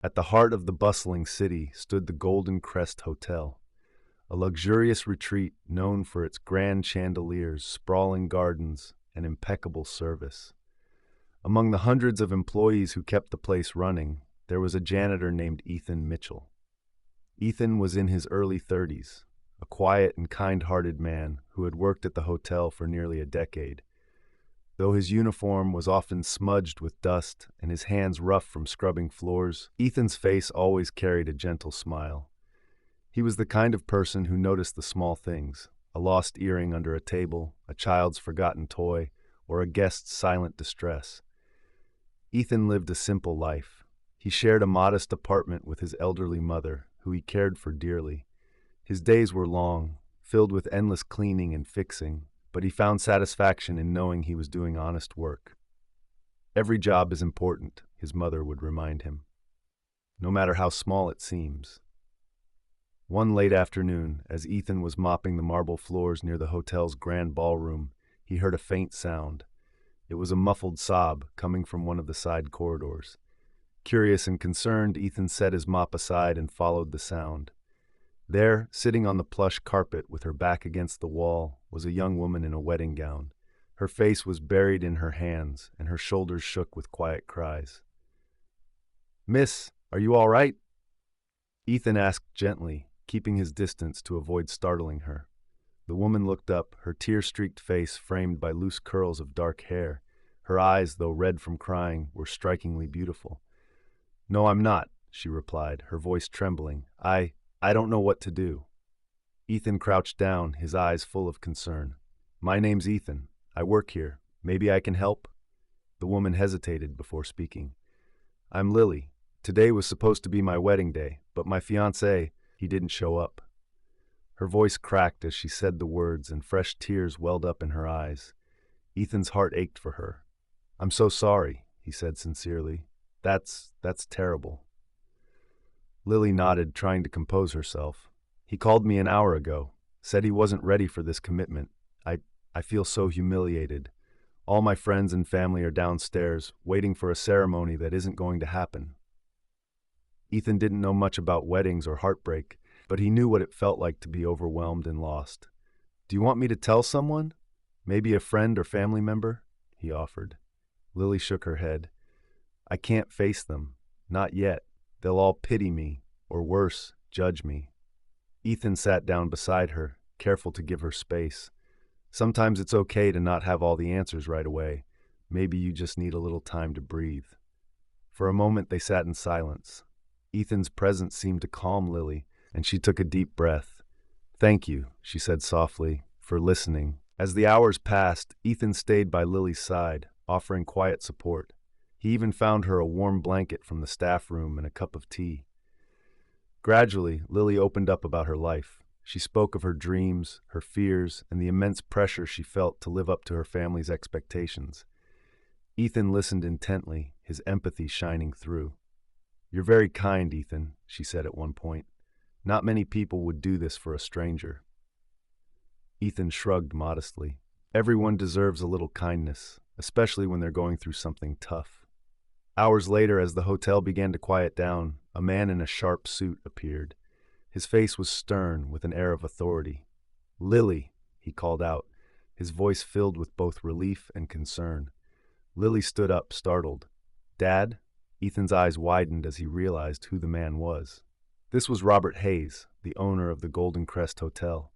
At the heart of the bustling city stood the Golden Crest Hotel, a luxurious retreat known for its grand chandeliers, sprawling gardens, and impeccable service. Among the hundreds of employees who kept the place running, there was a janitor named Ethan Mitchell. Ethan was in his early 30s, a quiet and kind-hearted man who had worked at the hotel for nearly a decade. Though his uniform was often smudged with dust and his hands rough from scrubbing floors, Ethan's face always carried a gentle smile. He was the kind of person who noticed the small things, a lost earring under a table, a child's forgotten toy, or a guest's silent distress. Ethan lived a simple life. He shared a modest apartment with his elderly mother, who he cared for dearly. His days were long, filled with endless cleaning and fixing, but he found satisfaction in knowing he was doing honest work. Every job is important, his mother would remind him, no matter how small it seems. One late afternoon, as Ethan was mopping the marble floors near the hotel's grand ballroom, he heard a faint sound. It was a muffled sob coming from one of the side corridors. Curious and concerned, Ethan set his mop aside and followed the sound. There, sitting on the plush carpet with her back against the wall, was a young woman in a wedding gown. Her face was buried in her hands, and her shoulders shook with quiet cries. "Miss, are you all right?" Ethan asked gently, keeping his distance to avoid startling her. The woman looked up, her tear-streaked face framed by loose curls of dark hair. Her eyes, though red from crying, were strikingly beautiful. "No, I'm not," she replied, her voice trembling. I don't know what to do." Ethan crouched down, his eyes full of concern. "My name's Ethan. I work here. Maybe I can help?" The woman hesitated before speaking. "I'm Lily. Today was supposed to be my wedding day, but my fiancé, he didn't show up." Her voice cracked as she said the words, and fresh tears welled up in her eyes. Ethan's heart ached for her. "I'm so sorry," he said sincerely. That's terrible." Lily nodded, trying to compose herself. "He called me an hour ago, said he wasn't ready for this commitment. I feel so humiliated. All my friends and family are downstairs, waiting for a ceremony that isn't going to happen." Ethan didn't know much about weddings or heartbreak, but he knew what it felt like to be overwhelmed and lost. "Do you want me to tell someone? Maybe a friend or family member?" he offered. Lily shook her head. "I can't face them. Not yet. They'll all pity me, or worse, judge me." Ethan sat down beside her, careful to give her space. "Sometimes it's okay to not have all the answers right away. Maybe you just need a little time to breathe." For a moment they sat in silence. Ethan's presence seemed to calm Lily, and she took a deep breath. "Thank you," she said softly, "for listening." As the hours passed, Ethan stayed by Lily's side, offering quiet support. He even found her a warm blanket from the staff room and a cup of tea. Gradually, Lily opened up about her life. She spoke of her dreams, her fears, and the immense pressure she felt to live up to her family's expectations. Ethan listened intently, his empathy shining through. "You're very kind, Ethan," she said at one point. "Not many people would do this for a stranger." Ethan shrugged modestly. "Everyone deserves a little kindness, especially when they're going through something tough." Hours later, as the hotel began to quiet down, a man in a sharp suit appeared. His face was stern, with an air of authority. "Lily," he called out, his voice filled with both relief and concern. Lily stood up, startled. "Dad?" Ethan's eyes widened as he realized who the man was. This was Robert Hayes, the owner of the Golden Crest Hotel.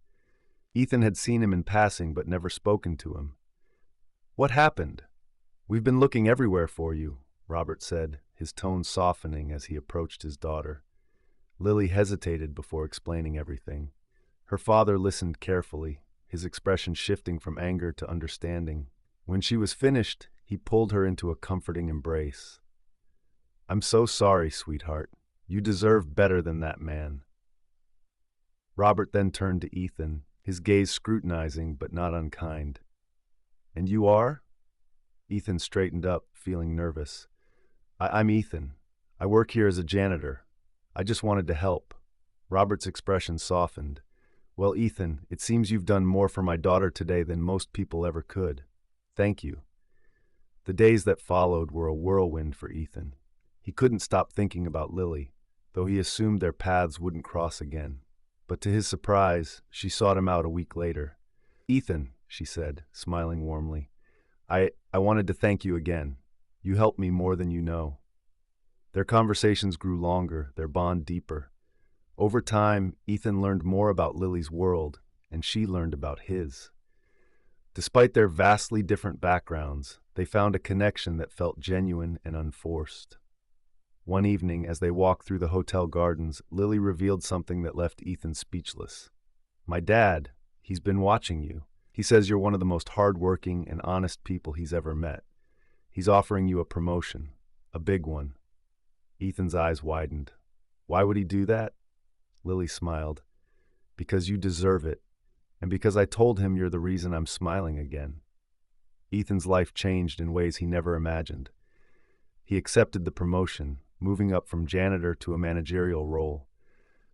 Ethan had seen him in passing but never spoken to him. "What happened? We've been looking everywhere for you," Robert said, his tone softening as he approached his daughter. Lily hesitated before explaining everything. Her father listened carefully, his expression shifting from anger to understanding. When she was finished, he pulled her into a comforting embrace. "I'm so sorry, sweetheart. You deserve better than that man." Robert then turned to Ethan, his gaze scrutinizing but not unkind. "And you are?" Ethan straightened up, feeling nervous. I'm Ethan. I work here as a janitor. I just wanted to help." Robert's expression softened. "Well, Ethan, it seems you've done more for my daughter today than most people ever could. Thank you." The days that followed were a whirlwind for Ethan. He couldn't stop thinking about Lily, though he assumed their paths wouldn't cross again. But to his surprise, she sought him out a week later. "Ethan," she said, smiling warmly, I wanted to thank you again. You helped me more than you know." Their conversations grew longer, their bond deeper. Over time, Ethan learned more about Lily's world, and she learned about his. Despite their vastly different backgrounds, they found a connection that felt genuine and unforced. One evening, as they walked through the hotel gardens, Lily revealed something that left Ethan speechless. "My dad, he's been watching you. He says you're one of the most hardworking and honest people he's ever met. He's offering you a promotion, a big one." Ethan's eyes widened. "Why would he do that?" Lily smiled. "Because you deserve it, and because I told him you're the reason I'm smiling again." Ethan's life changed in ways he never imagined. He accepted the promotion, moving up from janitor to a managerial role.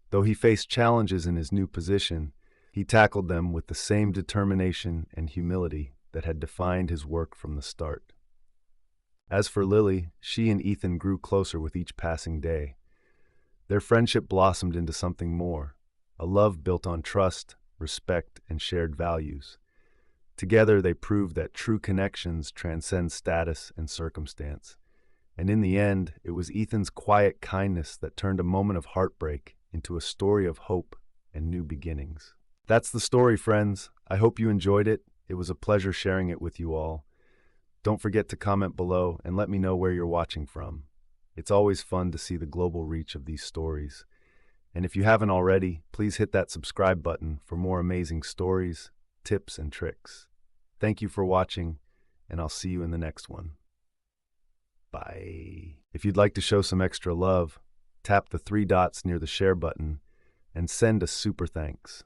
Though he faced challenges in his new position, he tackled them with the same determination and humility that had defined his work from the start. As for Lily, she and Ethan grew closer with each passing day. Their friendship blossomed into something more, a love built on trust, respect, and shared values. Together, they proved that true connections transcend status and circumstance. And in the end, it was Ethan's quiet kindness that turned a moment of heartbreak into a story of hope and new beginnings. That's the story, friends. I hope you enjoyed it. It was a pleasure sharing it with you all. Don't forget to comment below and let me know where you're watching from. It's always fun to see the global reach of these stories. And if you haven't already, please hit that subscribe button for more amazing stories, tips, and tricks. Thank you for watching, and I'll see you in the next one. Bye. If you'd like to show some extra love, tap the 3 dots near the share button and send a super thanks.